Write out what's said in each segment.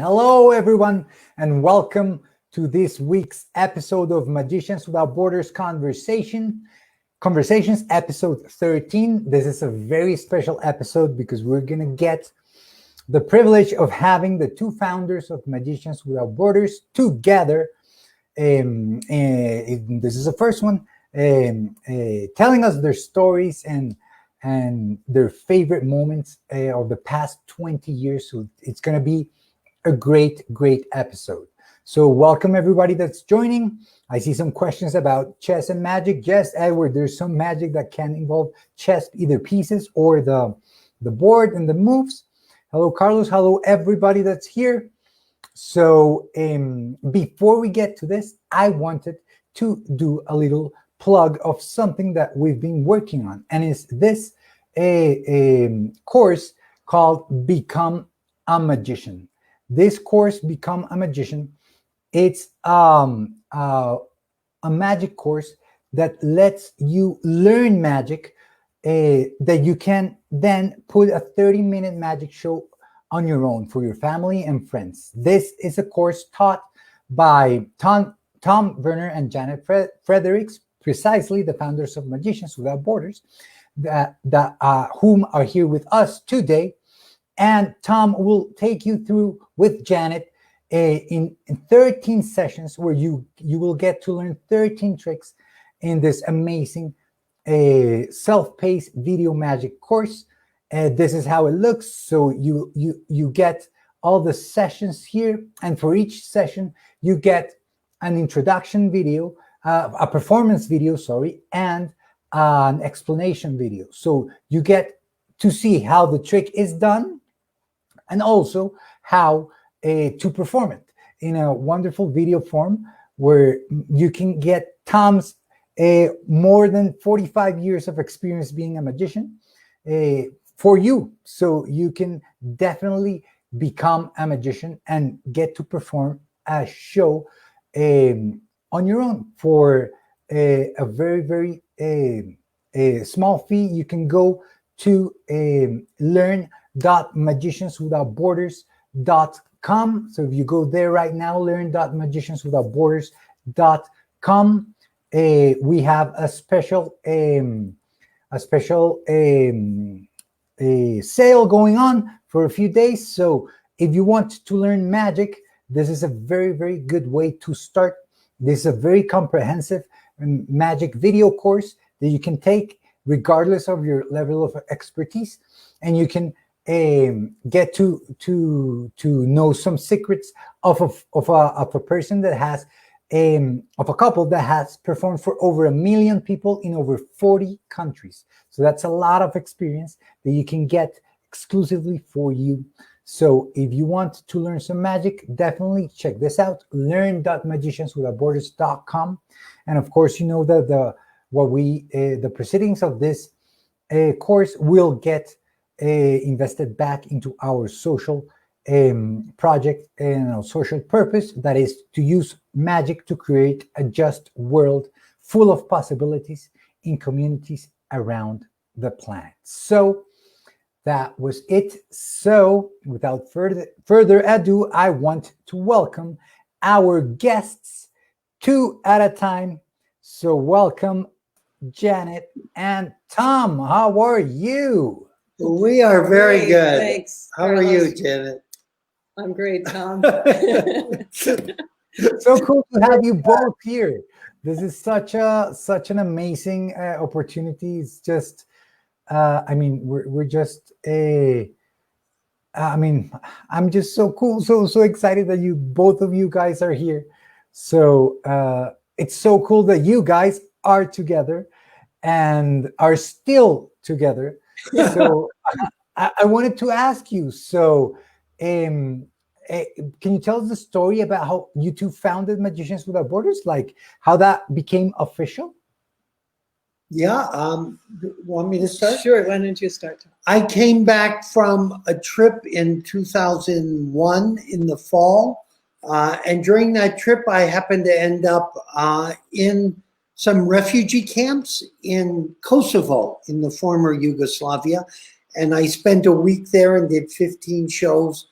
Hello, everyone, and welcome to this week's episode of Magicians Without Borders Conversations, episode 13. This is a very special episode because we're going to get the privilege of having the two founders of Magicians Without Borders together. This is the first one, telling us their stories and their favorite moments of the past 20 years. So it's going to be a great episode. So welcome everybody that's joining. I see some questions about chess and magic. Yes, Edward, there's some magic that can involve chess, either pieces or the board and the moves. Hello, Carlos. Hello, everybody that's here. So before we get to this, I wanted to do a little plug of something that we've been working on, and it's this a course called Become a Magician. This course, Become a Magician, it's a magic course that lets you learn magic that you can then put a 30-minute magic show on your own for your family and friends. This is a course taught by Tom, Verner, and Janet Frederiks, precisely the founders of Magicians Without Borders, whom are here with us today. And Tom will take you through with Janet in 13 sessions where you will get to learn 13 tricks in this amazing self-paced video magic course. This is how it looks. So you get all the sessions here, and for each session you get an introduction video, a performance video, and an explanation video. So you get to see how the trick is done, and also how to perform it in a wonderful video form where you can get Tom's more than 45 years of experience being a magician for you. So you can definitely become a magician and get to perform a show on your own for a very small fee. You can go to learn.magicianswithoutborders.com. So if you go there right now, learn.magicianswithoutborders.com, we have a special sale going on for a few days. So if you want to learn magic, this is a very good way to start. This is a very comprehensive magic video course that you can take regardless of your level of expertise, and you can get to know some secrets of a person that has of a couple that has performed for over 1 million people in over 40 countries. So that's a lot of experience that you can get exclusively for you. So if you want to learn some magic, definitely check this out, learn.magicianswithoutborders.com. And of course, you know that the proceedings of this course will get invested back into our social project and our social purpose, that is to use magic to create a just world full of possibilities in communities around the planet. So that was it. So without further ado, I want to welcome our guests 2 at a time. So welcome, Janet and Tom. How are you? We are very good. Thanks. How are you, Janet? I'm great, Tom. So cool to have you both here. This is such an amazing opportunity. It's just, we're just I'm just so cool, so excited that both of you guys are here. So it's so cool that you guys are together and are still together. So I wanted to ask you, so can you tell us the story about how you two founded Magicians Without Borders, like how that became official? Yeah, want me to start? Sure, why don't you start, Tom? I came back from a trip in 2001 in the fall, and during that trip I happened to end up in some refugee camps in Kosovo, in the former Yugoslavia, and I spent a week there and did 15 shows.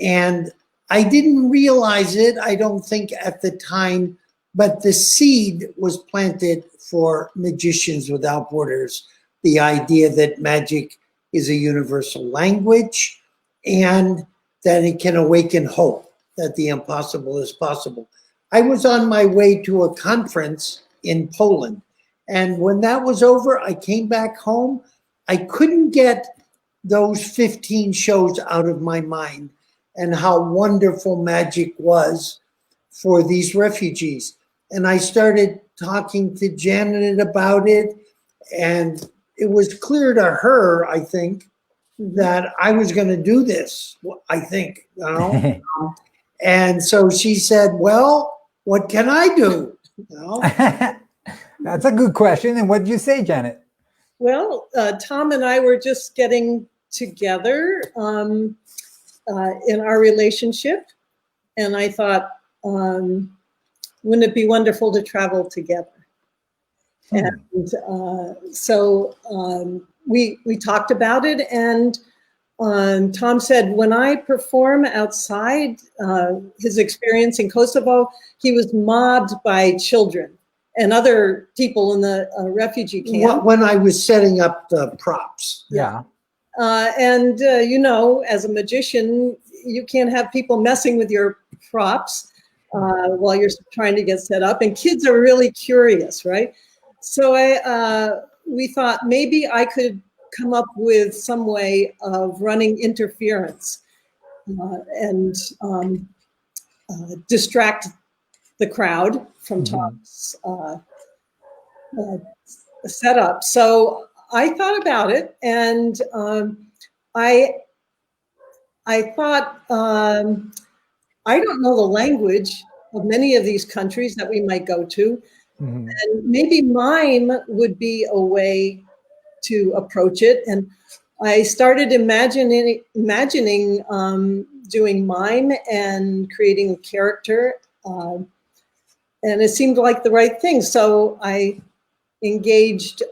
And I didn't realize it, I don't think, at the time, but the seed was planted for Magicians Without Borders. The idea that magic is a universal language and that it can awaken hope, that the impossible is possible. I was on my way to a conference in Poland, and when that was over, I came back home. I couldn't get those 15 shows out of my mind and how wonderful magic was for these refugees. And I started talking to Janet about it, and it was clear to her, I think, that I was going to do this, I think, you know. And so she said, well, what can I do? You know? That's a good question. And what did you say, Janet? Well, Tom and I were just getting together in our relationship. And I thought, wouldn't it be wonderful to travel together? And so we talked about it, and Tom said, when I perform outside, his experience in Kosovo, he was mobbed by children and other people in the refugee camp. When I was setting up the props. Yeah. And you know, as a magician, you can't have people messing with your props while you're trying to get set up. And kids are really curious, right? So we thought maybe I could come up with some way of running interference and distract the crowd from Tom's setup. So I thought about it, and I thought, I don't know the language of many of these countries that we might go to, and maybe mime would be a way to approach it. And I started imagining doing mime and creating a character, and it seemed like the right thing. So I engaged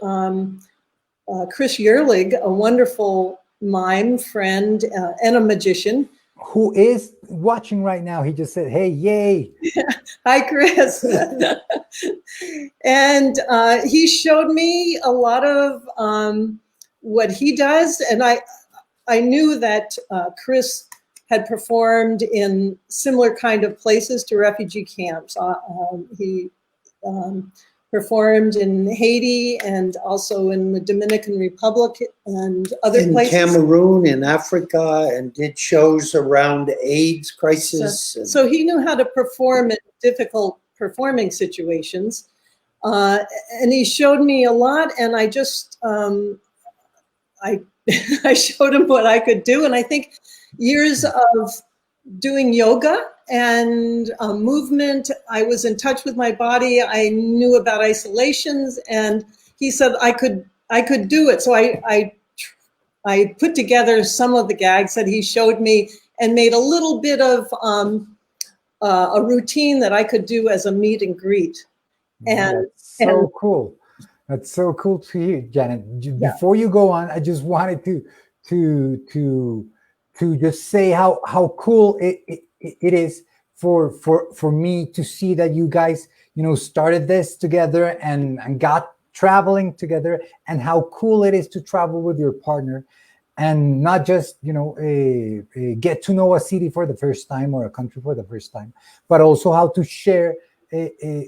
Chris Yerlig, a wonderful mime friend and a magician. Who is watching right now. He just said, hey, yay. Hi, Chris. And he showed me a lot of what he does. And I knew that Chris had performed in similar kind of places to refugee camps. He performed in Haiti and also in the Dominican Republic and other places. In Cameroon, in Africa, and did shows around AIDS crisis. So he knew how to perform in difficult performing situations. And he showed me a lot, and I just, I showed him what I could do. And I think years of doing yoga and movement, I was in touch with my body. I knew about isolations, and he said I could do it. So I put together some of the gags that he showed me and made a little bit of a routine that I could do as a meet and greet. And that's so cool. That's so cool to hear, Janet. Before you go on, I just wanted to just say how cool it is for me to see that you guys, started this together and got traveling together, and how cool it is to travel with your partner and not just, get to know a city for the first time or a country for the first time, but also how to share,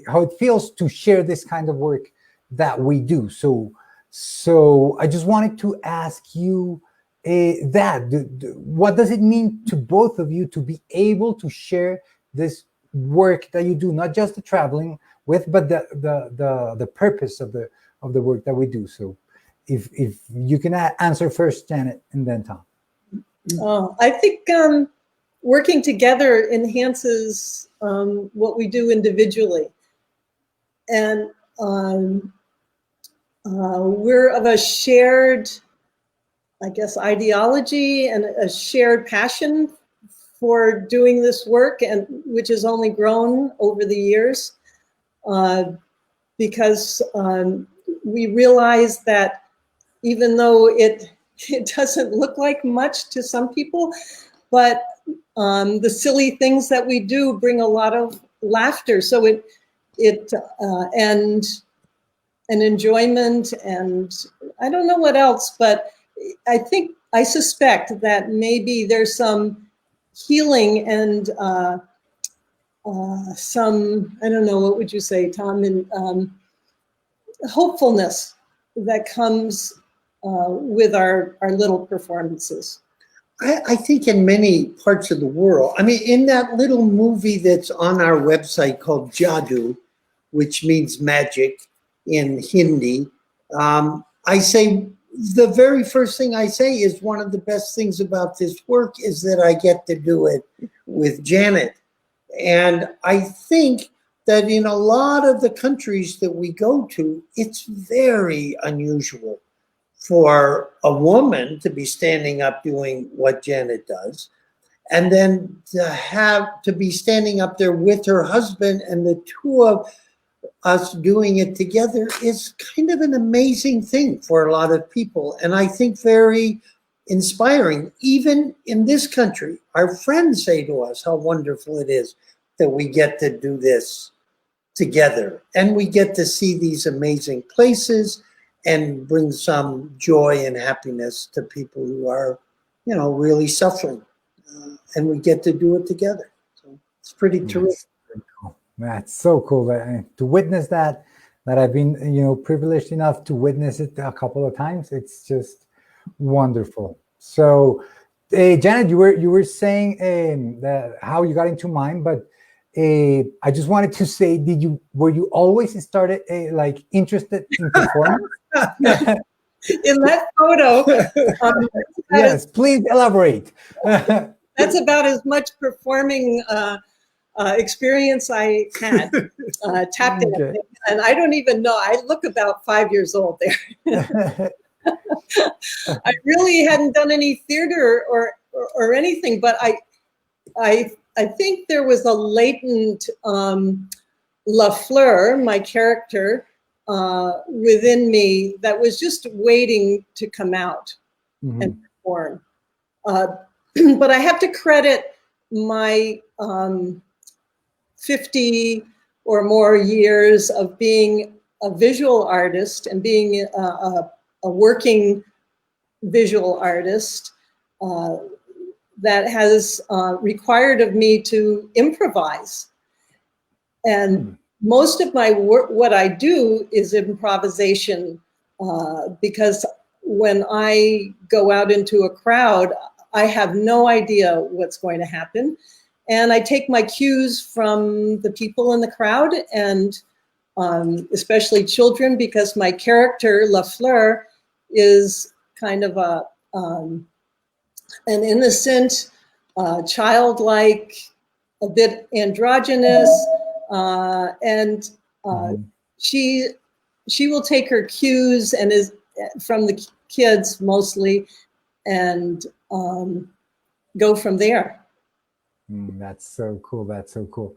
how it feels to share this kind of work that we do. So I just wanted to ask you, what does it mean to both of you to be able to share this work that you do, not just the traveling with, but the purpose of the work that we do? So if you can answer first, Janet, and then Tom. I think working together enhances what we do individually, and we're of a shared, I guess, ideology and a shared passion for doing this work, and which has only grown over the years, because we realize that even though it doesn't look like much to some people, but the silly things that we do bring a lot of laughter. So it and enjoyment, and I don't know what else, but I suspect that maybe there's some healing and some, I don't know, what would you say, Tom, and hopefulness that comes with our little performances. I think in many parts of the world, I mean, in that little movie that's on our website called Jadoo, which means magic in Hindi, I say, the very first thing I say is one of the best things about this work is that I get to do it with Janet. And I think that in a lot of the countries that we go to, it's very unusual for a woman to be standing up doing what Janet does, and then to be standing up there with her husband, and the two of us doing it together is kind of an amazing thing for a lot of people. And I think very inspiring. Even in this country, our friends say to us how wonderful it is that we get to do this together, and we get to see these amazing places and bring some joy and happiness to people who are, really suffering. And we get to do it together. So it's pretty terrific. That's so cool to witness that I've been, privileged enough to witness it a couple of times. It's just wonderful. So, Janet, you were saying that how you got into mime, but I just wanted to say, were you always started interested in performance? In that photo, yes, please elaborate. That's about as much performing experience I had tapped in, and I don't even know. I look about 5 years old there. I really hadn't done any theater or anything, but I think there was a latent Lafleur, my character, within me that was just waiting to come out and perform. But I have to credit my 50 or more years of being a visual artist and being a working visual artist that has required of me to improvise. And most of my work, what I do is improvisation, because when I go out into a crowd, I have no idea what's going to happen. And I take my cues from the people in the crowd, and especially children, because my character, Lafleur, is kind of an innocent, childlike, a bit androgynous, and she will take her cues and is from the kids mostly, and go from there. That's so cool. That's so cool.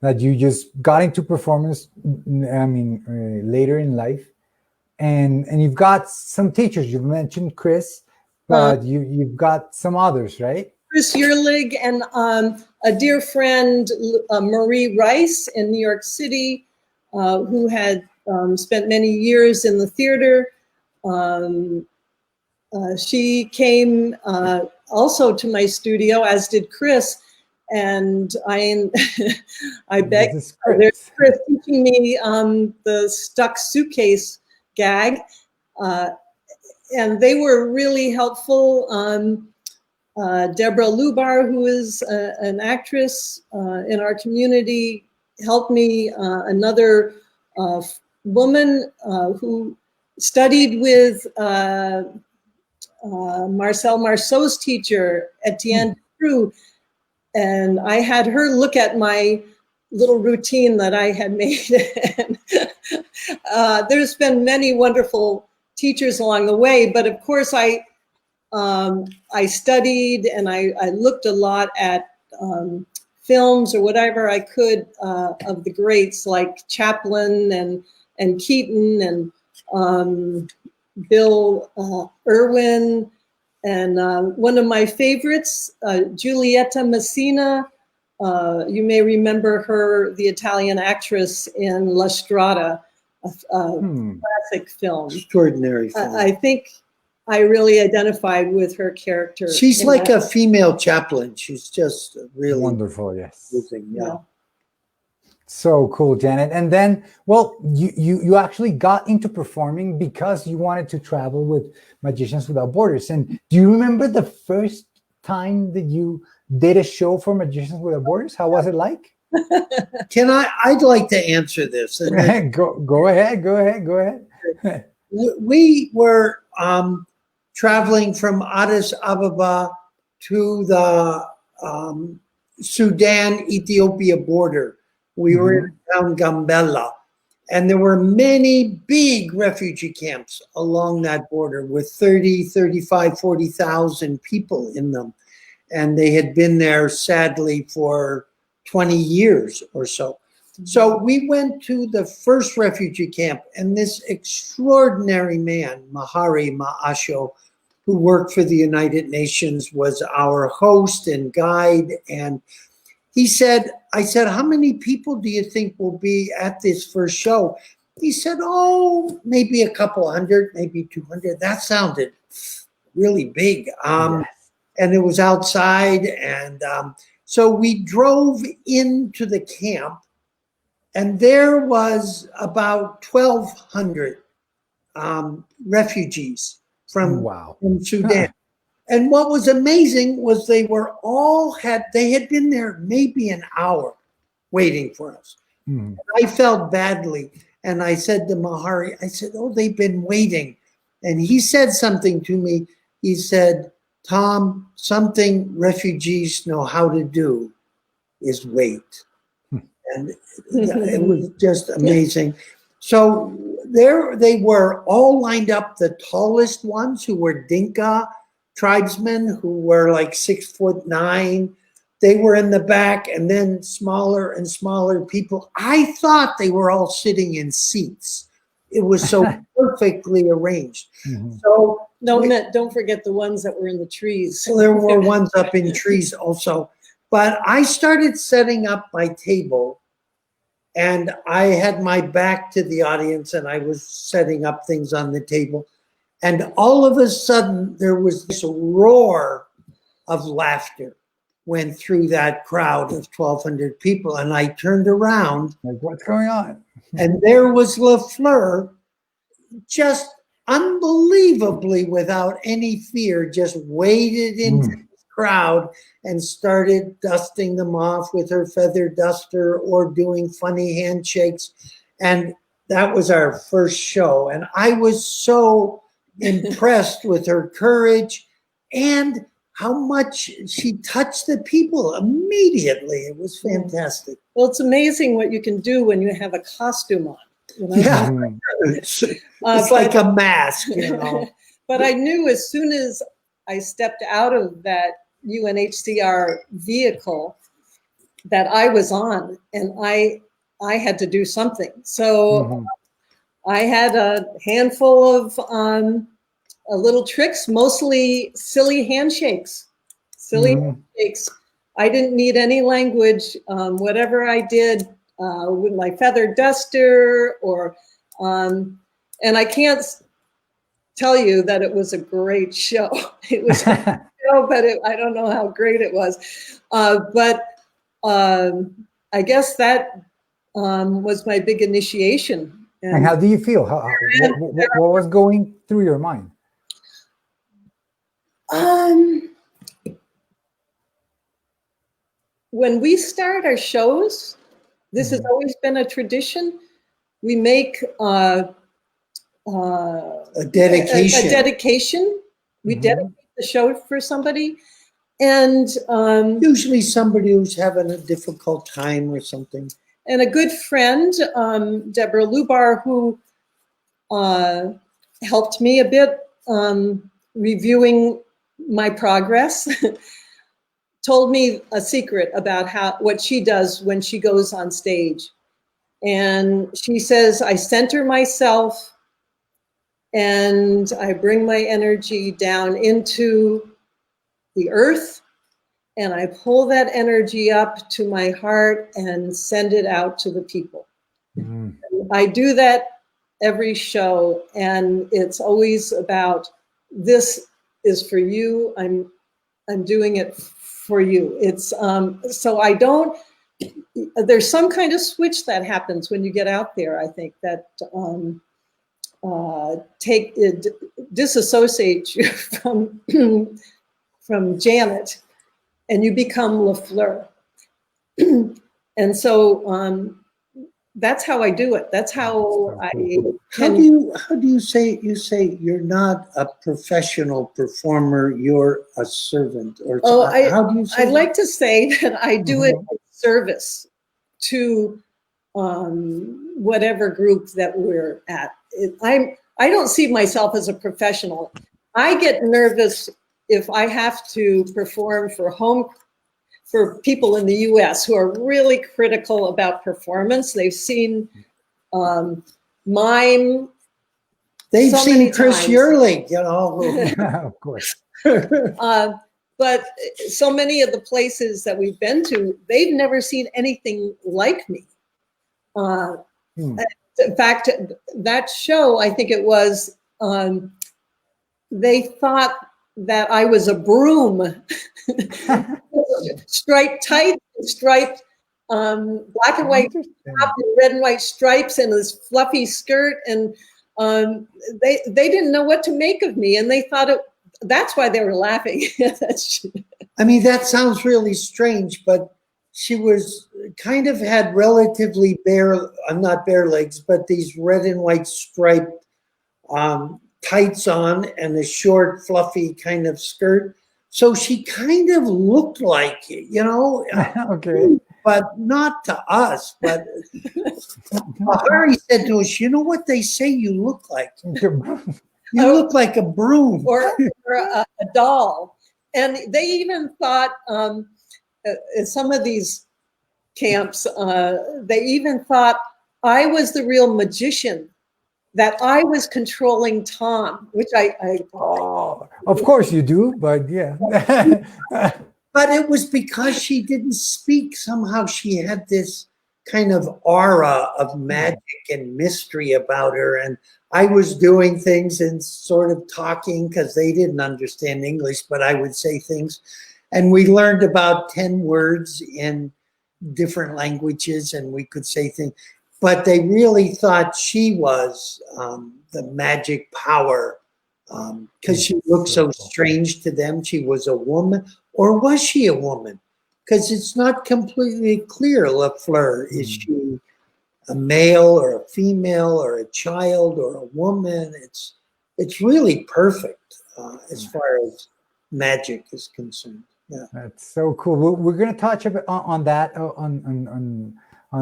That you just got into performance, later in life, and you've got some teachers. You've mentioned Chris, but you've got some others, right? Chris Yerlig and a dear friend, Marie Rice in New York City, who had spent many years in the theater. She came also to my studio, as did Chris, and I begged Chris teaching me the stuck suitcase gag, and they were really helpful. Deborah Lubar, who is an actress in our community, helped me. Another woman who studied with Marcel Marceau's teacher, Etienne Dutroux, and I had her look at my little routine that I had made. There's been many wonderful teachers along the way, but of course I studied and I looked a lot at films or whatever I could of the greats like Chaplin and Keaton and Bill Irwin And one of my favorites, Giulietta Messina. You may remember her, the Italian actress in La Strada, a classic film. Extraordinary film. I think I really identified with her character. She's like a female chaplain. She's just really wonderful. Yes. amazing. Yeah. So cool, Janet. And then, well, you actually got into performing because you wanted to travel with Magicians Without Borders. And do you remember the first time that you did a show for Magicians Without Borders? How was it like? I'd like to answer this. Go ahead. We were traveling from Addis Ababa to the Sudan-Ethiopia border. We were in town Gambela, and there were many big refugee camps along that border with 30, 35, 40,000 people in them. And they had been there, sadly, for 20 years or so. So we went to the first refugee camp, and this extraordinary man, Mahari Maasho, who worked for the United Nations, was our host and guide. And I said, how many people do you think will be at this first show? He said, oh, maybe a couple hundred, maybe 200. That sounded really big. Yes. And it was outside. And so we drove into the camp, and there was about 1,200 refugees from Sudan. And what was amazing was they had been there maybe an hour waiting for us. I felt badly. And I said to Mahari, oh, they've been waiting. And he said something to me. He said, Tom, something refugees know how to do is wait. And it was just amazing. So there they were, all lined up, the tallest ones who were Dinka tribesmen who were like 6'9". They were in the back, and then smaller and smaller people. I thought they were all sitting in seats. It was so perfectly arranged. So don't forget the ones that were in the trees. So there were ones up in trees also. But I started setting up my table, and I had my back to the audience, and I was setting up things on the table. And all of a sudden, there was this roar of laughter went through that crowd of 1,200 people. And I turned around. Like, what's going on? And there was Lafleur, just unbelievably without any fear, just waded into the crowd and started dusting them off with her feather duster or doing funny handshakes. And that was our first show. And I was so impressed with her courage and how much she touched the people immediately. It was fantastic. Well, it's amazing what you can do when you have a costume on. You know? Yeah, it's like a mask, you know. But I knew as soon as I stepped out of that UNHCR vehicle that I was on, and I had to do something. So I had a handful of little tricks, mostly silly handshakes. Handshakes. I didn't need any language. Whatever I did with my feather duster, or and I can't tell you that it was a great show. It was a great show, but I don't know how great it was. But I guess that was my big initiation. And how do you feel? What was going through your mind? When we start our shows, this has always been a tradition. We make a dedication. A dedication. We dedicate the show for somebody, and usually somebody who's having a difficult time or something. And a good friend, Deborah Lubar, who helped me a bit reviewing my progress, told me a secret about what she does when she goes on stage. And she says, I center myself and I bring my energy down into the earth, and I pull that energy up to my heart and send it out to the people. Mm. I do that every show, and it's always about, this is for you. I'm doing it for you. It's so I don't. There's some kind of switch that happens when you get out there. I think that disassociates you from Janet, and you become LaFleur. And so that's how I do it. That's how I. How do you say you're not a professional performer, you're a servant? Or how do you say I'd that? like to say that I do it in service to whatever group that we're at. I don't see myself as a professional. I get nervous if I have to perform for people in the US who are really critical about performance. They've seen mime. They've so seen many Chris times. Yearling, you know. Of course. But so many of the places that we've been to, they've never seen anything like me. In fact, that show, I think it was, they thought that I was a broom. Striped tights, striped black and white top and red and white stripes, and this fluffy skirt, and they didn't know what to make of me, and they thought that's why they were laughing. I mean, that sounds really strange, but she was kind of had relatively not bare legs, but these red and white striped tights on and a short, fluffy kind of skirt. So she kind of looked like it, you know. Okay. But not to us. But Harry said to us, you know what they say you look like? You look like a broom. or a doll. And they even thought, in some of these camps, they even thought I was the real magician, that I was controlling Tom, which of course you do, but yeah. But it was because she didn't speak. Somehow she had this kind of aura of magic and mystery about her. And I was doing things and sort of talking because they didn't understand English, but I would say things. And we learned about 10 words in different languages, and we could say things. But they really thought she was the magic power because she looked so strange to them. She was a woman, or was she a woman? Because it's not completely clear, LaFleur. Is she a male or a female or a child or a woman? It's really perfect as far as magic is concerned. Yeah, That's so cool. We're going to touch a bit on that, on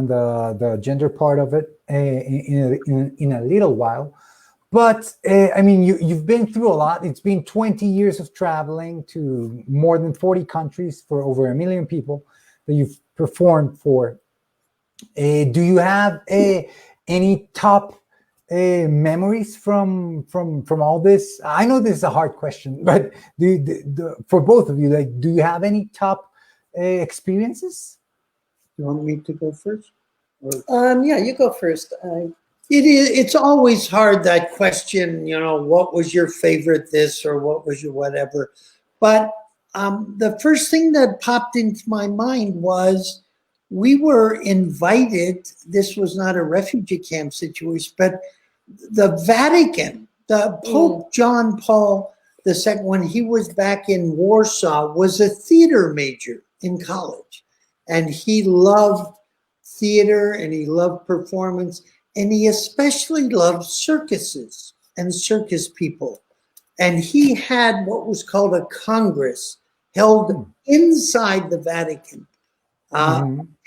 the gender part of it in a little while. But I mean, you've been through a lot. It's been 20 years of traveling to more than 40 countries for over 1 million people that you've performed for. Do you have any top memories from all this? I know this is a hard question, but for both of you, like, do you have any top experiences? You want me to go first? yeah, you go first. It's always hard, that question, you know, what was your favorite this or what was your whatever. But the first thing that popped into my mind was we were invited. This was not a refugee camp situation, but the Vatican, the Pope John Paul II, when he was back in Warsaw, was a theater major in college. And he loved theater and he loved performance. And he especially loved circuses and circus people. And he had what was called a congress held inside the Vatican.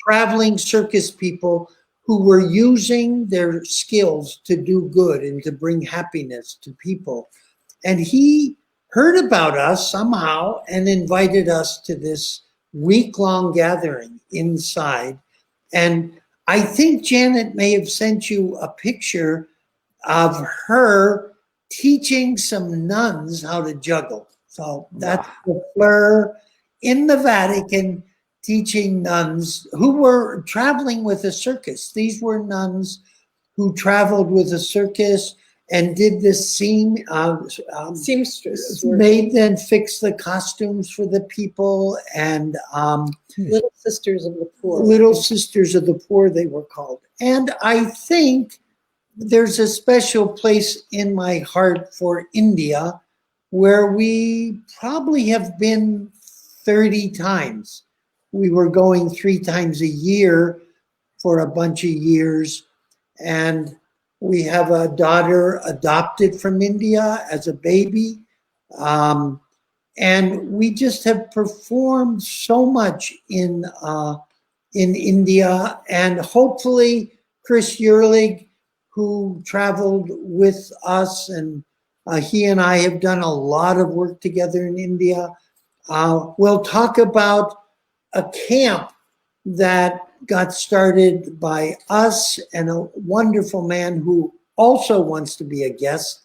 Traveling circus people who were using their skills to do good and to bring happiness to people. And he heard about us somehow and invited us to this week-long gathering inside. And I think Janet may have sent you a picture of her teaching some nuns how to juggle. So that's the Fleur in the Vatican, teaching nuns who were traveling with a circus. These were nuns who traveled with a circus and did this seamstress work. Made them fix the costumes for the people, and Little Sisters of the Poor. Little Sisters of the Poor, they were called. And I think there's a special place in my heart for India, where we probably have been 30 times. We were going 3 times a year for a bunch of years. And we have a daughter adopted from India as a baby. And we just have performed so much in India. And hopefully Chris Yerlig, who traveled with us, and he and I have done a lot of work together in India. We'll talk about a camp that got started by us and a wonderful man who also wants to be a guest,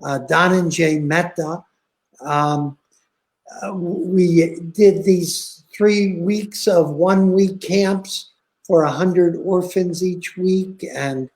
Dhananjay Mehta. We did these 3 weeks of 1-week camps for 100 orphans each week, and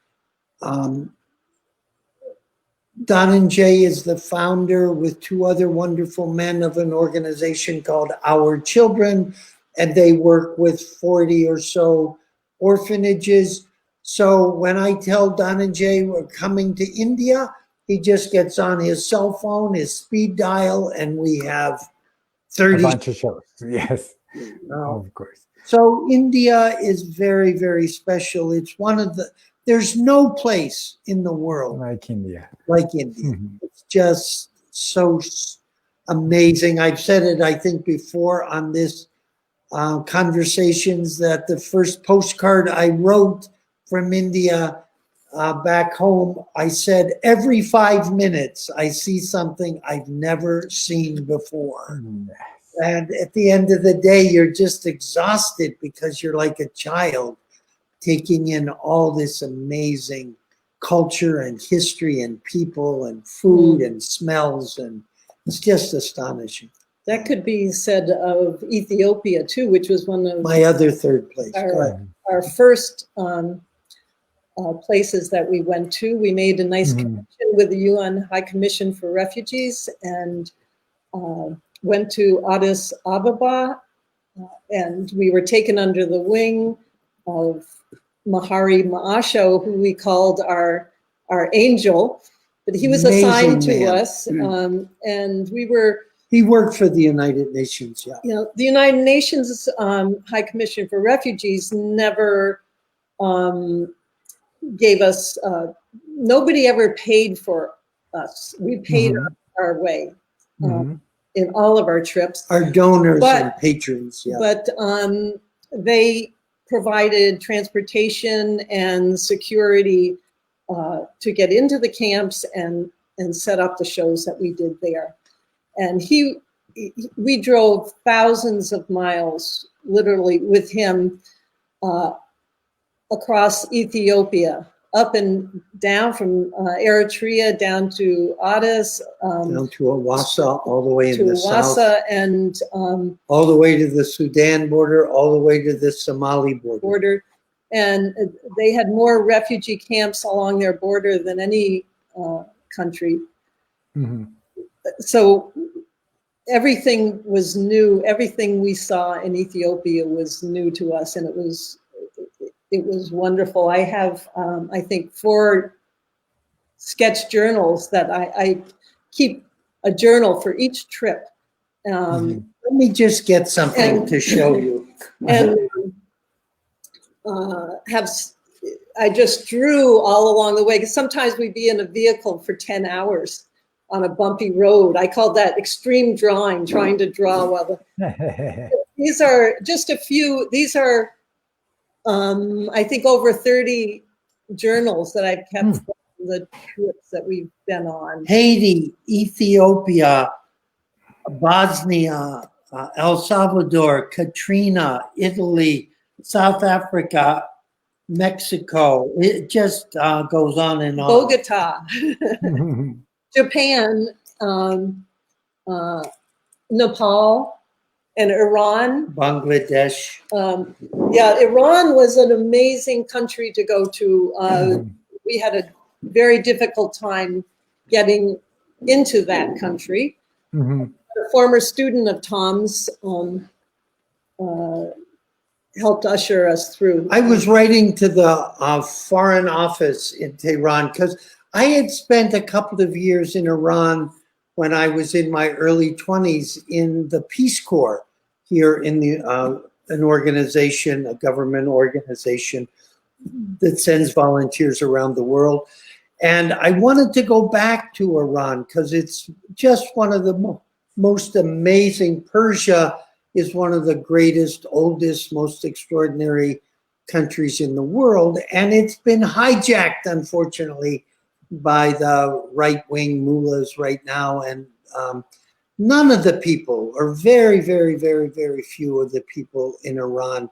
Dhananjay is the founder with 2 other wonderful men of an organization called Our Children, and they work with 40 or so orphanages. So when I tell Dhananjay we're coming to India, he just gets on his cell phone, his speed dial, and we have 30. A bunch of shows. Yes, of course. So India is very, very special. It's one of the, there's no place in the world like India. It's just so amazing. I've said it, I think, before on this Conversations, that the first postcard I wrote from India back home, I said, every 5 minutes I see something I've never seen before. And at the end of the day, you're just exhausted because you're like a child taking in all this amazing culture and history and people and food and smells, and it's just astonishing. That could be said of Ethiopia too, which was one of my other third place. Our first places that we went to. We made a nice connection with the UN High Commission for Refugees, and went to Addis Ababa, and we were taken under the wing of Mahari Maasho, who we called our angel, but he was assigned to us, and we were. He worked for the United Nations, yeah. You know, the United Nations High Commission for Refugees never gave us. Nobody ever paid for us. We paid our way in all of our trips. Our donors and patrons, yeah. But they provided transportation and security to get into the camps and set up the shows that we did there. And we drove thousands of miles, literally, with him across Ethiopia, up and down from Eritrea down to Addis, down to Awassa, all the way in the south, and all the way to the Sudan border, all the way to the Somali border. And they had more refugee camps along their border than any country. So everything was new. Everything we saw in Ethiopia was new to us, and it was wonderful. I have, I think, 4 sketch journals that I keep a journal for each trip. Let me just get something to show you. And I just drew all along the way, because sometimes we'd be in a vehicle for 10 hours on a bumpy road. I called that extreme drawing, trying to draw while these are just a few. These are, I think, over 30 journals that I've kept from the trips that we've been on. Haiti, Ethiopia, Bosnia, El Salvador, Katrina, Italy, South Africa, Mexico. It just goes on and on. Bogota. Japan, Nepal, and Iran. Bangladesh. Yeah, Iran was an amazing country to go to. We had a very difficult time getting into that country. A former student of Tom's helped usher us through. I was writing to the Foreign Office in Tehran because I had spent a couple of years in Iran when I was in my early 20s in the Peace Corps here in the an organization, a government organization that sends volunteers around the world. And I wanted to go back to Iran because it's just one of the most amazing. Persia is one of the greatest, oldest, most extraordinary countries in the world. And it's been hijacked, unfortunately, by the right-wing mullahs right now. And none of the people, or very, very, very, very few of the people in Iran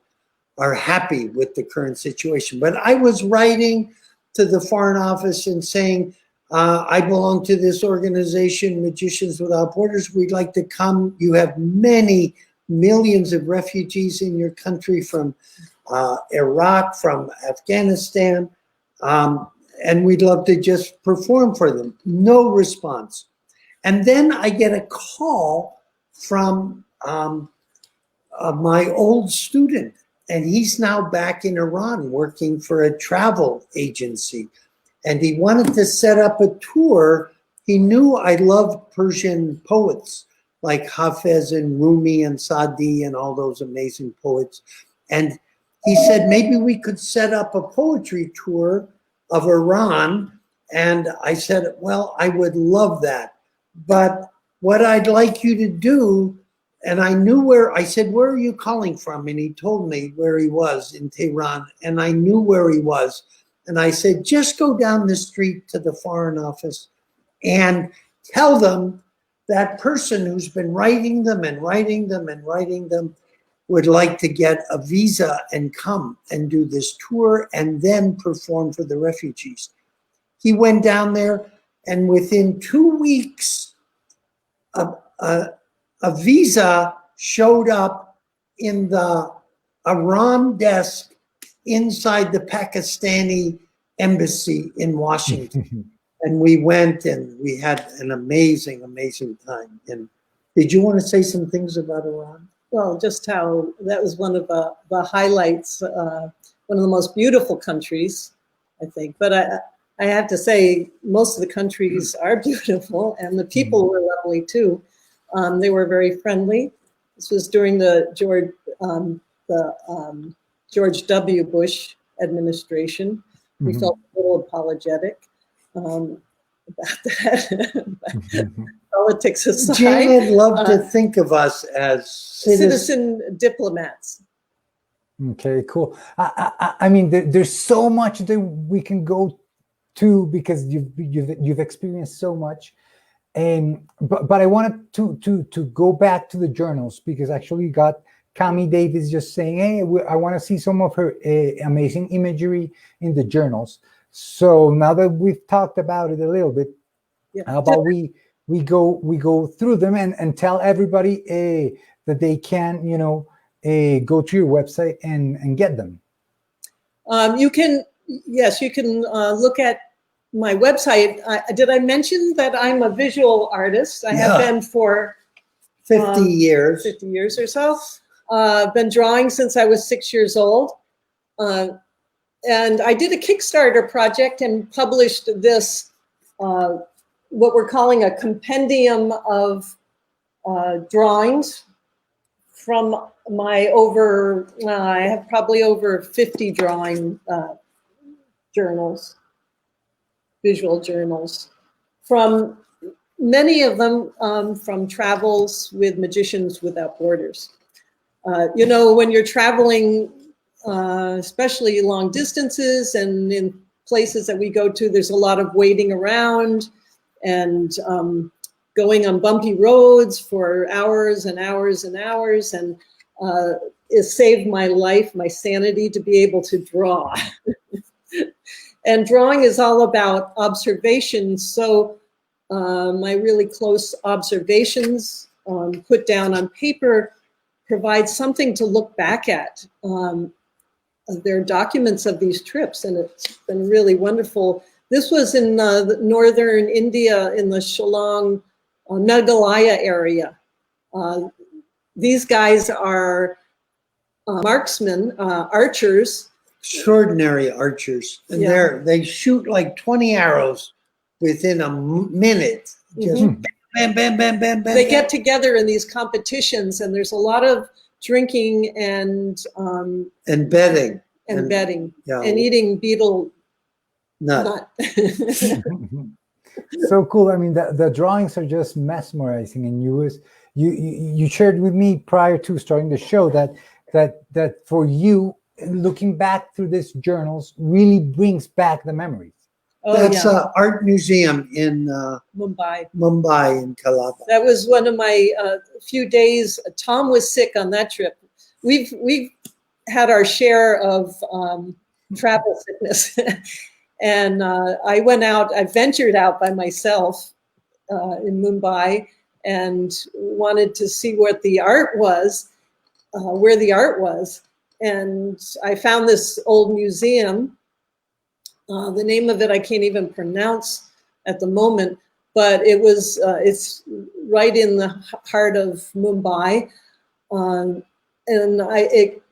are happy with the current situation. But I was writing to the Foreign Office and saying, I belong to this organization, Magicians Without Borders. We'd like to come. You have many millions of refugees in your country from Iraq, from Afghanistan, and we'd love to just perform for them. No response. And then I get a call from my old student, and he's now back in Iran working for a travel agency. And he wanted to set up a tour. He knew I loved Persian poets like Hafez and Rumi and Sadi and all those amazing poets. And he said, maybe we could set up a poetry tour of Iran. And I said, well, I would love that. But what I'd like you to do, and I knew where, I said, where are you calling from? And he told me where he was in Tehran, and I knew where he was. And I said, just go down the street to the Foreign Office and tell them that person who's been writing them and writing them and writing them would like to get a visa and come and do this tour and then perform for the refugees. He went down there, and within 2 weeks, a visa showed up in the Iran desk inside the Pakistani embassy in Washington. And we went and we had an amazing, amazing time. And did you want to say some things about Iran? Well, just how that was one of the highlights, one of the most beautiful countries, I think. But I have to say, most of the countries are beautiful, and the people were lovely too. They were very friendly. This was during the George W. Bush administration. We felt a little apologetic about that. Politics aside. Janet loved to think of us as citizen diplomats. Okay, cool. I mean, there's so much that we can go to because you've experienced so much. But I wanted to go back to the journals because actually you got Cami Davis just saying, hey, I want to see some of her amazing imagery in the journals. So now that we've talked about it a little bit, how about we go through them and tell everybody that they can, go to your website and get them. You can look at my website. Did I mention that I'm a visual artist? I have been for 50 years. 50 years or so. Been drawing since I was 6 years old. And I did a Kickstarter project and published this, what we're calling a compendium of drawings from my I have probably over 50 drawing journals, visual journals, from many of them from travels with Magicians Without Borders. When you're traveling, especially long distances and in places that we go to, there's a lot of waiting around and going on bumpy roads for hours and hours and hours. And it saved my life, my sanity, to be able to draw. And drawing is all about observation. So my really close observations put down on paper provide something to look back at. There are documents of these trips, and it's been really wonderful. This was in northern India in the Shillong, Meghalaya area. These guys are marksmen, archers. Extraordinary archers. And they shoot like 20 arrows within a minute. Just bam, bam, bam, bam, bam. They get together in these competitions, and there's a lot of drinking and betting. And betting. Yeah. And eating beetle nut. So cool. I mean, the drawings are just mesmerizing. And you shared with me prior to starting the show that for you, looking back through these journals really brings back the memories. Oh, That's art museum in Mumbai in Kalaba. That was one of my few days. Tom was sick on that trip. We've had our share of travel sickness. And I ventured out by myself in Mumbai and wanted to see what the art was, where the art was. And I found this old museum. The name of it I can't even pronounce at the moment, but it's right in the heart of Mumbai. And it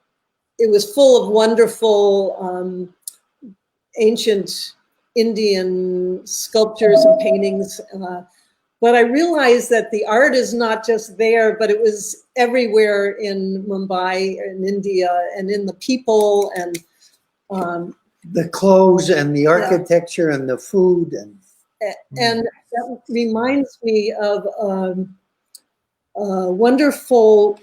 was full of wonderful ancient Indian sculptures and paintings. But I realized that the art is not just there, but it was everywhere in Mumbai, in India, and in the people and the clothes and the architecture and the food. And that reminds me of a wonderful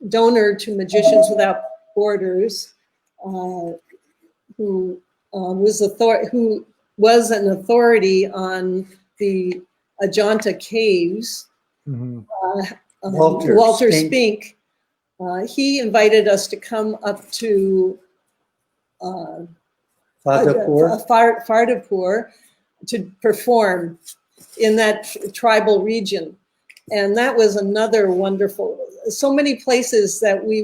donor to Magicians Without Borders, who was an authority on the Ajanta caves, Walter Spink. He invited us to come up to Fardapur to perform in that tribal region. And that was another wonderful, so many places that we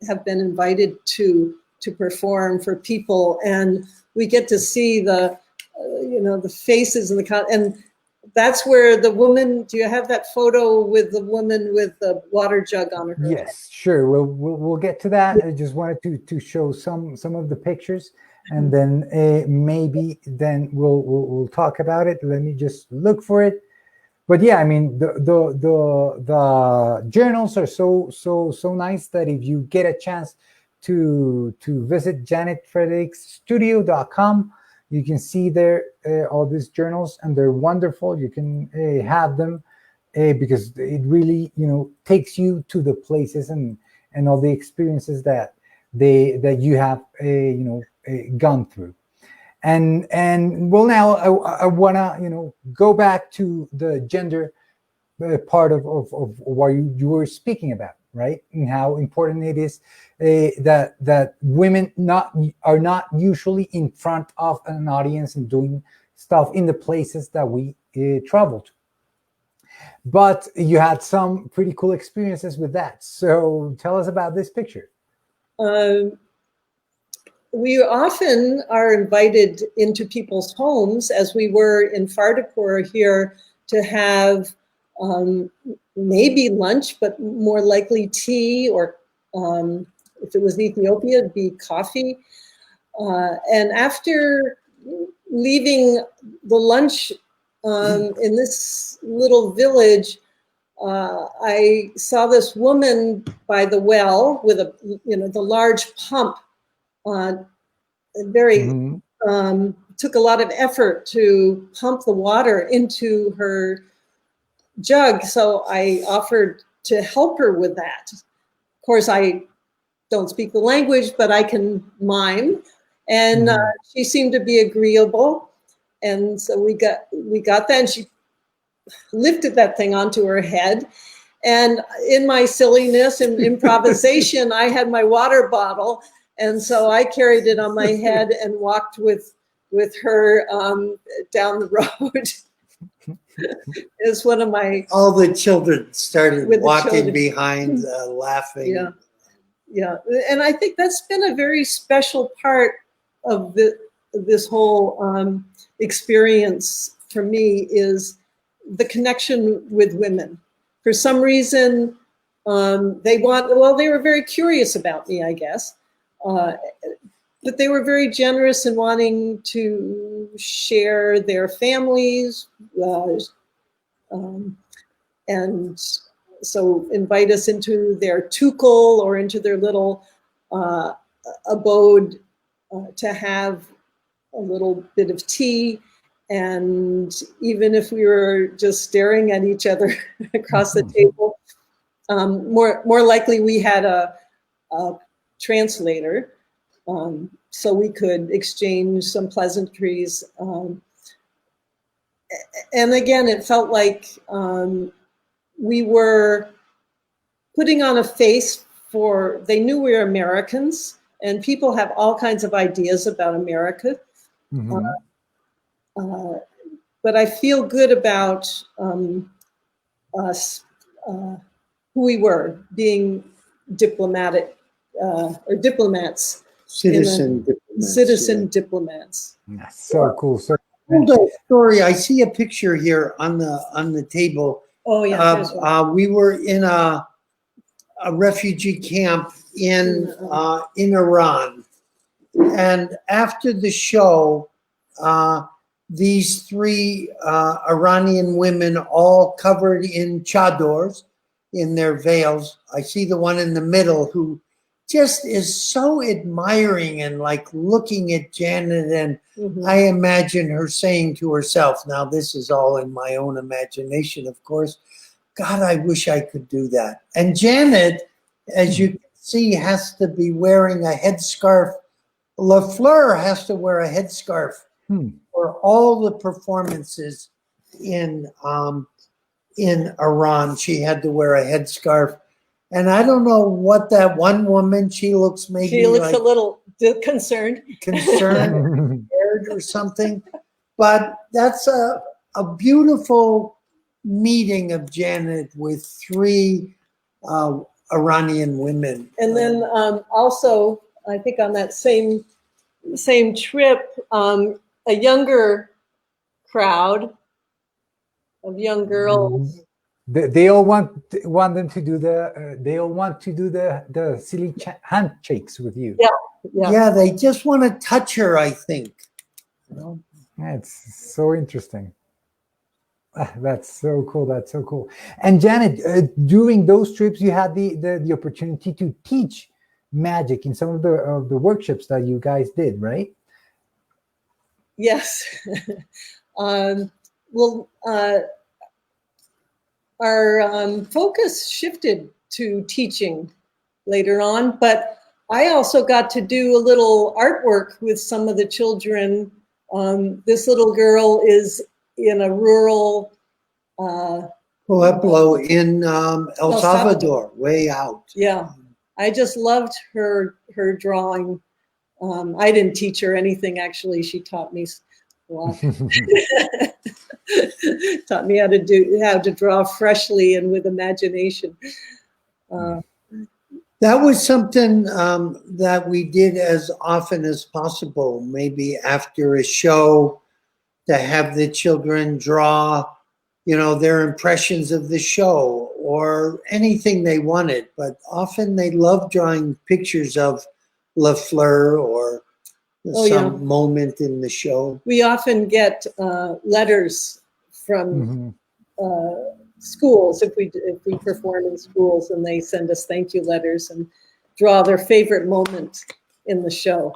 have been invited to perform for people. And we get to see the faces and that's where the woman, do you have that photo with the woman with the water jug on her head? Yes, sure. We'll get to that. I just wanted to show some of the pictures, and then maybe then we'll talk about it. Let me just look for it. But yeah, I mean the journals are so nice that if you get a chance to visit janetfrederiksstudio.com, you can see there all these journals, and they're wonderful. You can have them because it really, takes you to the places and all the experiences that you have, gone through. And well, now I wanna, go back to the gender part of what you were speaking about, right? And how important it is that women are not usually in front of an audience and doing stuff in the places that we travel to. But you had some pretty cool experiences with that. So tell us about this picture. We often are invited into people's homes, as we were in Fardapur here, to have maybe lunch, but more likely tea, or if it was Ethiopia, it'd be coffee. And after leaving the lunch in this little village, I saw this woman by the well with the large pump. Took a lot of effort to pump the water into her jug, so I offered to help her with that. Of course, I don't speak the language, but I can mime, and she seemed to be agreeable, and so we got that, and she lifted that thing onto her head, and in my silliness and improvisation, I had my water bottle, and so I carried it on my head and walked with with her down the road. Is one of my all the children started with the walking children. behind, laughing. Yeah, yeah, and I think that's been a very special part of this whole experience for me, is the connection with women. For some reason, they were very curious about me, I guess. But they were very generous in wanting to share their families, and so invite us into their tukul or into their little abode to have a little bit of tea. And even if we were just staring at each other across the table, more likely we had a translator, so we could exchange some pleasantries. And again, it felt like we were putting on a face for, they knew we were Americans, and people have all kinds of ideas about America. But I feel good about us, who we were, being diplomatic or diplomats. Citizen diplomats. Citizen diplomats. So cool. So Hold a story. I see a picture here on the table. Oh yeah. We were in a refugee camp in Iran, and after the show, these three Iranian women, all covered in chadors, in their veils. I see the one in the middle who just is so admiring and like looking at Janet, and I imagine her saying to herself, now this is all in my own imagination, of course, God, I wish I could do that. And Janet, as you can see, has to be wearing a headscarf. LaFleur has to wear a headscarf for all the performances in Iran. She had to wear a headscarf. And I don't know what that one woman, she looks like a little concerned, scared or something. But that's a beautiful meeting of Janet with three Iranian women. And then also, I think on that same trip, a younger crowd of young girls. They all want them to do the silly handshakes with you. Yeah, they just want to touch her, I think. You know? It's so interesting. That's so cool. That's so cool. And Janet, during those trips, you had the opportunity to teach magic in some of the workshops that you guys did, right? Yes. Our focus shifted to teaching later on, but I also got to do a little artwork with some of the children. This little girl is in a rural Pueblo in El Salvador, way out. Yeah, I just loved her drawing. I didn't teach her anything, actually. She taught me a lot. Taught me how to draw freshly and with imagination. That was something that we did as often as possible, maybe after a show, to have the children draw, their impressions of the show or anything they wanted. But often they loved drawing pictures of LaFleur or some moment in the show. We often get letters from schools if we perform in schools, and they send us thank you letters and draw their favorite moment in the show.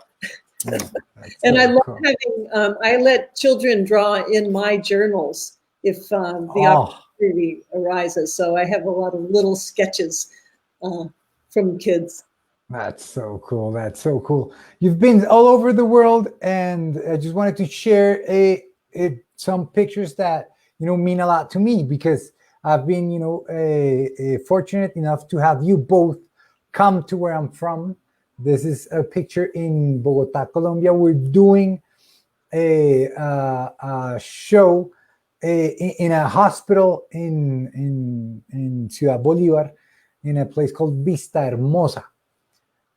And I love having I let children draw in my journals if the opportunity arises. So I have a lot of little sketches from kids. That's so cool. That's so cool. You've been all over the world, and I just wanted to share some pictures that mean a lot to me, because I've been fortunate enough to have you both come to where I'm from. This is a picture in Bogota, Colombia. We're doing a show in a hospital in Ciudad Bolívar, in a place called Vista Hermosa.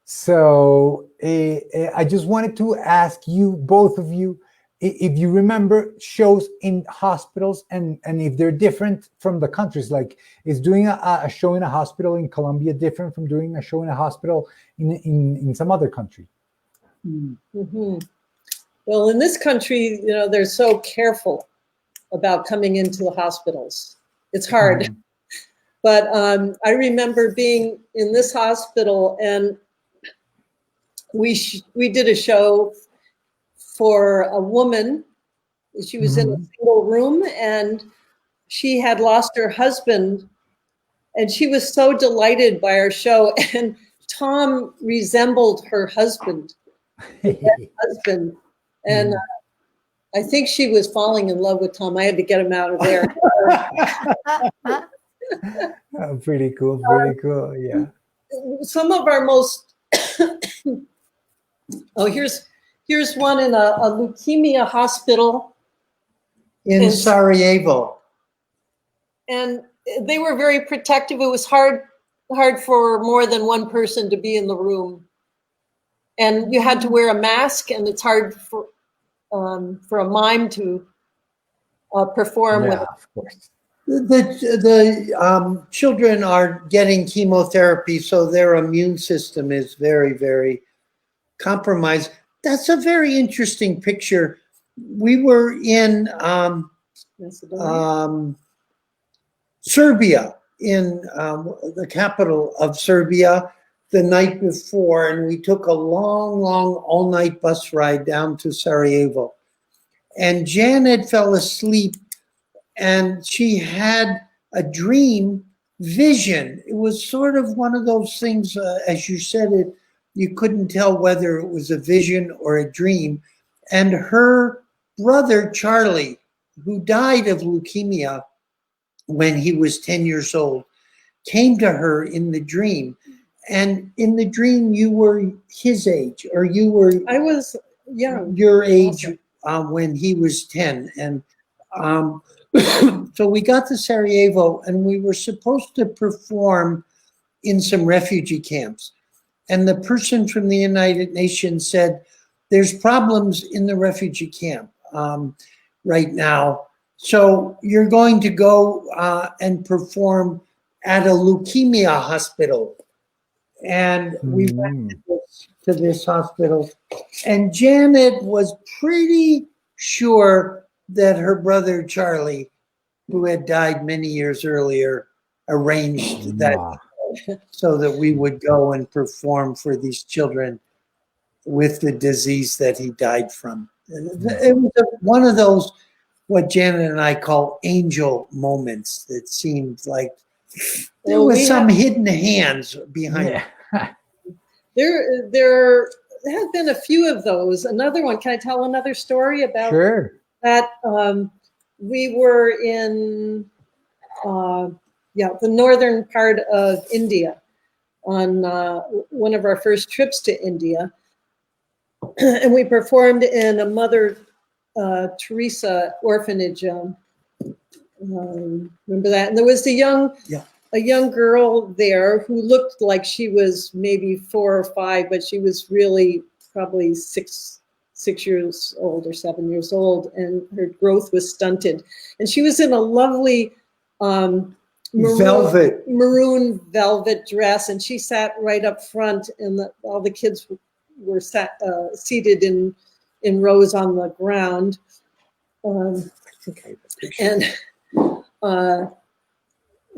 So I just wanted to ask you, both of you, if you remember shows in hospitals and if they're different from the countries. Like, is doing a show in a hospital in Colombia different from doing a show in a hospital in some other country? Mm-hmm. Well, in this country, they're so careful about coming into the hospitals. It's hard. Mm-hmm. But I remember being in this hospital, and we did a show for a woman. She was in a single room, and she had lost her husband, and she was so delighted by our show. And Tom resembled her husband, and I think she was falling in love with Tom. I had to get him out of there. Oh, pretty cool, pretty cool. Yeah. Some of our most here's one in a leukemia hospital in Sarajevo, and they were very protective. It was hard for more than one person to be in the room, and you had to wear a mask, and it's hard for a mime to perform. Yeah, with of course. The children are getting chemotherapy, so their immune system is very, very compromised. That's a very interesting picture. We were in Serbia, in the capital of Serbia, the night before, and we took a long, long all-night bus ride down to Sarajevo. And Janet fell asleep, and she had a dream vision. It was sort of one of those things, as you said it, you couldn't tell whether it was a vision or a dream. And her brother, Charlie, who died of leukemia when he was 10 years old, came to her in the dream. And in the dream, you were his age, or you were... I was young. Your age when he was 10. And so we got to Sarajevo, and we were supposed to perform in some refugee camps. And the person from the United Nations said, there's problems in the refugee camp right now. So you're going to go and perform at a leukemia hospital. And we went to this hospital. And Janet was pretty sure that her brother Charlie, who had died many years earlier, arranged that so that we would go and perform for these children with the disease that he died from. It was one of those, what Janet and I call angel moments, that seemed like there was some hidden hands behind it. There have been a few of those. Another one, can I tell another story about that? We were in the northern part of India on one of our first trips to India. And we performed in a Mother Teresa orphanage. Remember that? And there was a young girl there who looked like she was maybe 4 or 5, but she was really probably 6 years old or 7 years old, and her growth was stunted. And she was in a lovely maroon velvet dress, and she sat right up front, and all the kids were seated in rows on the ground. And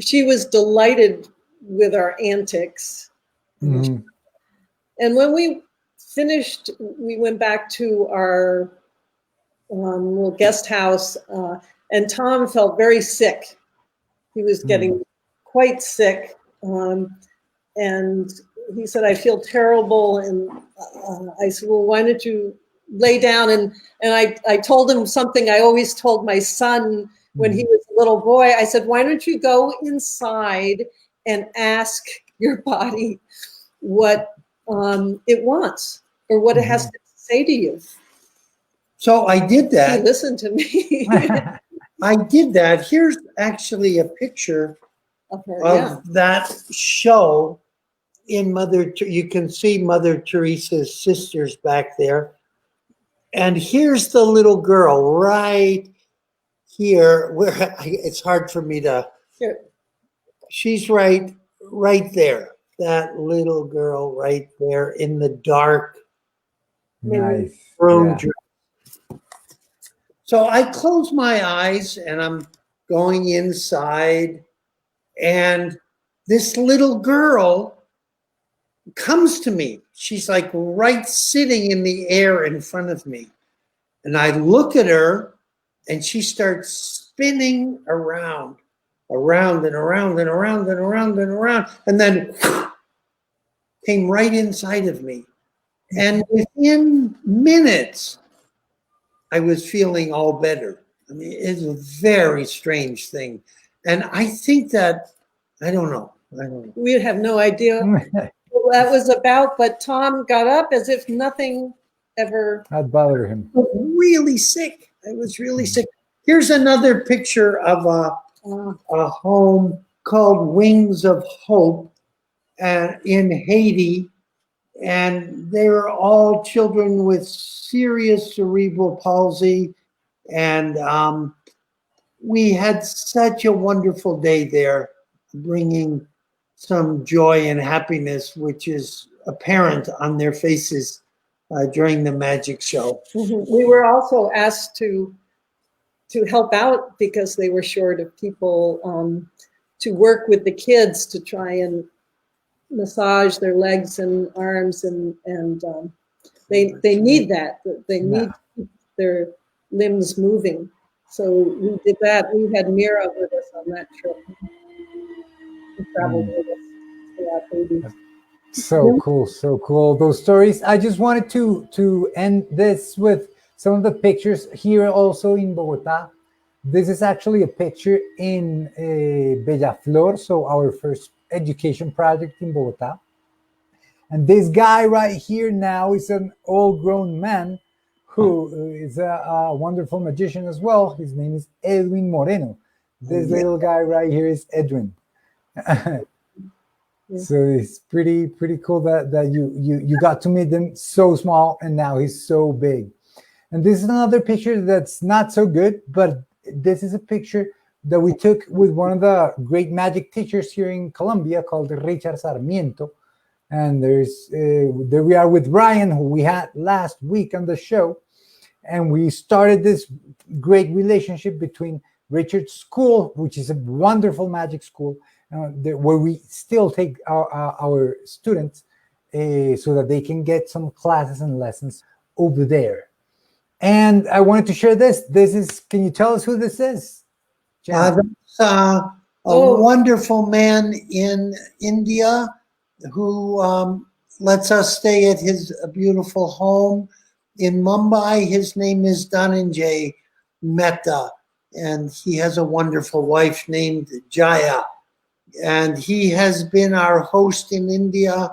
she was delighted with our antics. Mm-hmm. And when we finished, we went back to our little guest house, and Tom felt very sick. He was getting quite sick. And he said, I feel terrible. And I said, well, why don't you lay down? And I told him something I always told my son when he was a little boy. I said, why don't you go inside and ask your body what it wants or what it has to say to you? So I did He that. listened to me. I did that. Here's actually a picture Of her, of yeah. that show in you can see Mother Teresa's sisters back there. And here's the little girl right here where it's hard for me to, Here. she's right there. That little girl right there in the dark Nice. room Yeah. dress. So I close my eyes and I'm going inside, and this little girl comes to me. She's like right sitting in the air in front of me. And I look at her and she starts spinning around and around and around and around and around, and then came right inside of me. And within minutes, I was feeling all better. I mean, it's a very strange thing. And I think that, I don't know. We have no idea what that was about, but Tom got up as if nothing ever. That bothered him. I was really sick. I was really sick. Here's another picture of a home called Wings of Hope in Haiti. And they were all children with serious cerebral palsy. And we had such a wonderful day there, bringing some joy and happiness, which is apparent on their faces during the magic show. We were also asked to help out because they were short of people to work with the kids to try and massage their legs and arms, and they need that. They need to keep their limbs moving. So we did that. We had Mira with us on that trip. She traveled with us throughout Haiti. So cool, so cool. Those stories. I just wanted to end this with some of the pictures here also in Bogota. This is actually a picture in Bellaflor, so our first education project in Bogota. And this guy right here now is an old-grown man who is a wonderful magician as well. His name is Edwin Moreno. This little guy right here is Edwin. So it's pretty cool that you got to meet them so small and now he's so big. And this is another picture that's not so good, but this is a picture that we took with one of the great magic teachers here in Colombia called Richard Sarmiento. And there we are with Ryan, who we had last week on the show. And we started this great relationship between Richard's school, which is a wonderful magic school, where we still take our students so that they can get some classes and lessons over there. And I wanted to share this. Can you tell us who this is? That's a wonderful man in India who lets us stay at his beautiful home in Mumbai. His name is Dhananjay Mehta, and he has a wonderful wife named Jaya. And he has been our host in India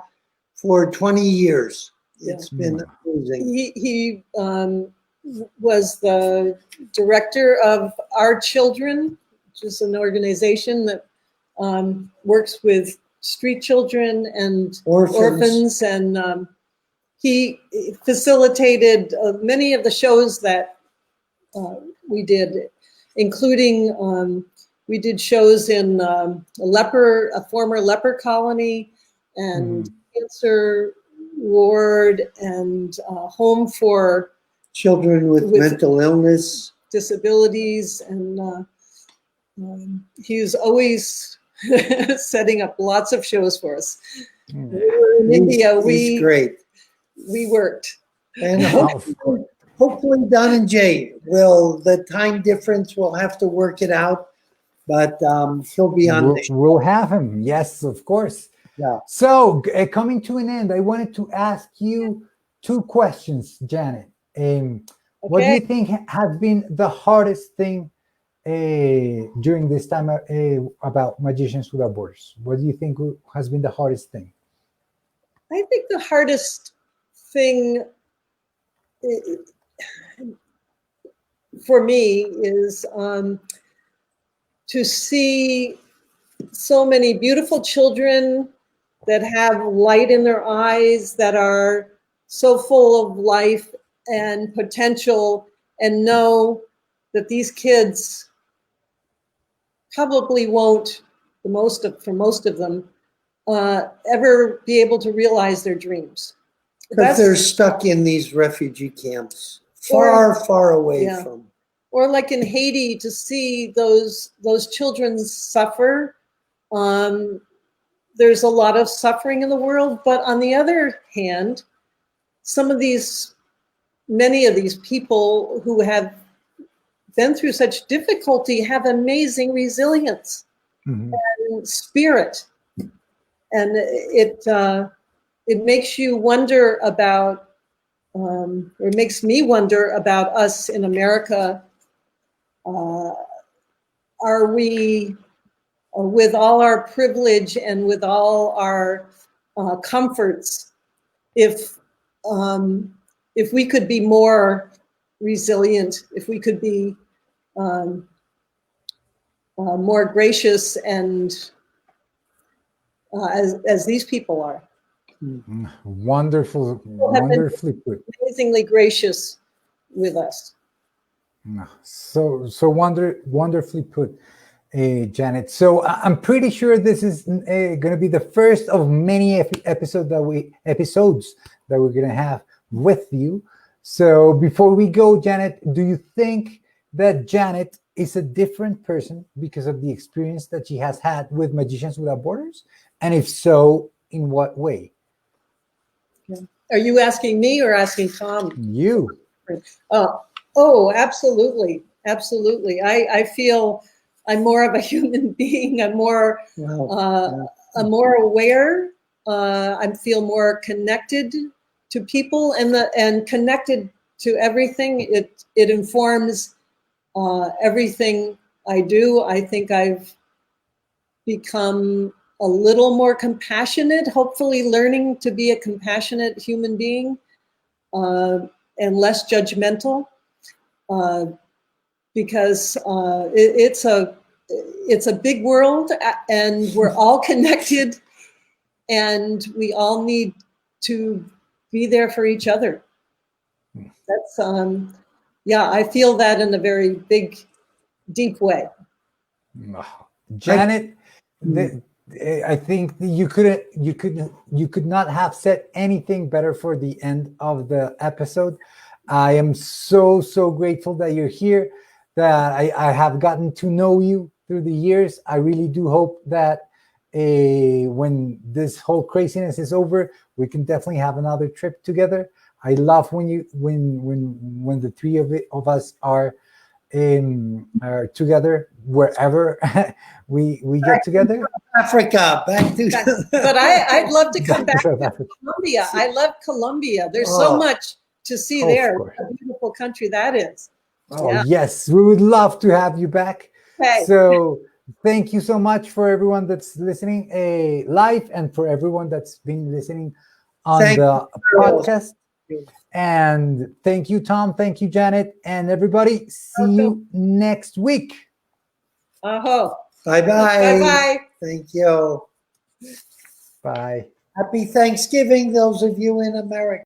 for 20 years. It's been amazing. He was the director of Our Children, which is an organization that works with street children and orphans. And he facilitated many of the shows that we did, including we did shows in a former leper colony, and cancer ward, and home for children with mental illness, disabilities, and he was always setting up lots of shows for us. When we were in India, he's great. We worked. And hopefully Dhananjay the time difference, we'll have to work it out, but he'll be on the show. We'll have him. Yes, of course. Yeah. So coming to an end, I wanted to ask you two questions, Janet. What do you think has been the hardest thing during this time about Magicians Without Borders? What do you think has been the hardest thing? I think the hardest thing for me is to see so many beautiful children that have light in their eyes, that are so full of life and potential, and know that these kids probably won't, for most of them, ever be able to realize their dreams. Because they're stuck in these refugee camps, far away from. Or like in Haiti, to see those children suffer. There's a lot of suffering in the world, but on the other hand, many of these people who have been through such difficulty have amazing resilience and spirit, and it makes you wonder about, or it makes me wonder about us in America. Are we, with all our privilege and with all our comforts, if we could be more resilient, if we could be more gracious, and as these people are. Wonderfully put. Amazingly gracious with us. So wonderfully put, Janet. So I'm pretty sure this is going to be the first of many episodes that we're going to have with you. So before we go, Janet, do you think that Janet is a different person because of the experience that she has had with Magicians Without Borders? And if so, in what way? Are you asking me or asking Tom? You. Oh, absolutely. Absolutely. I feel I'm more of a human being. I'm more, I'm more aware. I feel more connected to people and connected to everything. It informs everything I do. I think I've become a little more compassionate, hopefully learning to be a compassionate human being, and less judgmental, because it's a big world, and we're all connected, and we all need to be there for each other. That's I feel that in a very big, deep way. Janet, I think you could not have said anything better for the end of the episode. I am so grateful that you're here, that I have gotten to know you through the years. I really do hope that when this whole craziness is over, we can definitely have another trip together. I love when the three of us are together wherever we get together. Africa, back to. But I'd love to come back to Colombia. I love Colombia. There's so much to see there. What a beautiful country that is. Yes, we would love to have you back. Okay. So thank you so much for everyone that's listening live, and for everyone that's been listening on the podcast. And thank you, Tom. Thank you, Janet. And everybody, see you next week. Bye-bye. Bye-bye. Thank you. Bye. Happy Thanksgiving, those of you in America.